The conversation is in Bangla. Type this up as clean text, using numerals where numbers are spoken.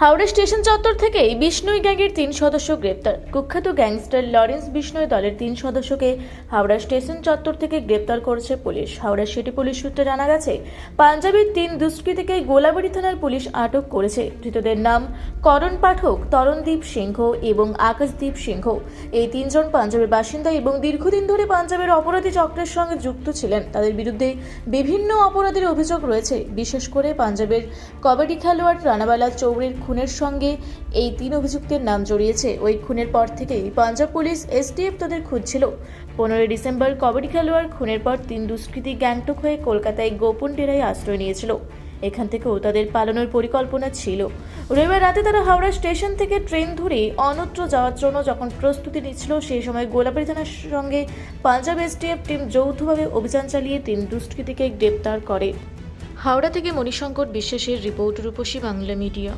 হাওড়া স্টেশন চত্বর থেকেই বিষ্ণুই গ্যাংয়ের 3 সদস্য গ্রেপ্তার। কুখ্যাত গ্যাংস্টার লরেন্স বিষ্ণুই দলের 3 সদস্যকে হাওড়া স্টেশন চত্বর থেকে গ্রেপ্তার করেছে পুলিশ। হাওড়া সিটি পুলিশ সূত্রে জানা গেছে, পাঞ্জাবের 3 দুষ্কৃতীকে গোলাবাড়ি থানার পুলিশ আটক করেছে। ধৃতদের নাম করণ পাঠক, তরণদীপ সিংহ এবং আকাশদীপ সিংহ। এই 3 জন পাঞ্জাবের বাসিন্দা এবং দীর্ঘদিন ধরে পাঞ্জাবের অপরাধী চক্রের সঙ্গে যুক্ত ছিলেন। তাদের বিরুদ্ধে বিভিন্ন অপরাধের অভিযোগ রয়েছে। বিশেষ করে পাঞ্জাবের কবাডি খেলোয়াড় রানাবালা চৌরির খুনের সঙ্গে এই 3 অভিযুক্তের নাম জড়িয়েছে। ওই খুনের পর থেকেই পাঞ্জাব পুলিশ এসটিএফ তাদের খুঁজছিল। 15 ডিসেম্বর কবাডি খেলোয়াড় খুনের পর 3 দুষ্কৃতী গ্যাংটক হয়ে কলকাতায় গোপন ডেরায় আশ্রয় নিয়েছিল। এখান থেকেও তাদের পালানোর পরিকল্পনা ছিল। রবিবার রাতে তারা হাওড়া স্টেশন থেকে ট্রেন ধরে অন্যত্র যাওয়ার জন্য যখন প্রস্তুতি নিচ্ছিল, সেই সময় গোলাবাড়ি থানার সঙ্গে পাঞ্জাব এসটিএফ টিম যৌথভাবে অভিযান চালিয়ে 3 দুষ্কৃতীকে গ্রেপ্তার করে। হাওড়া থেকে মণিশঙ্কর বিশ্বাসের রিপোর্ট, রূপসী বাংলা মিডিয়া।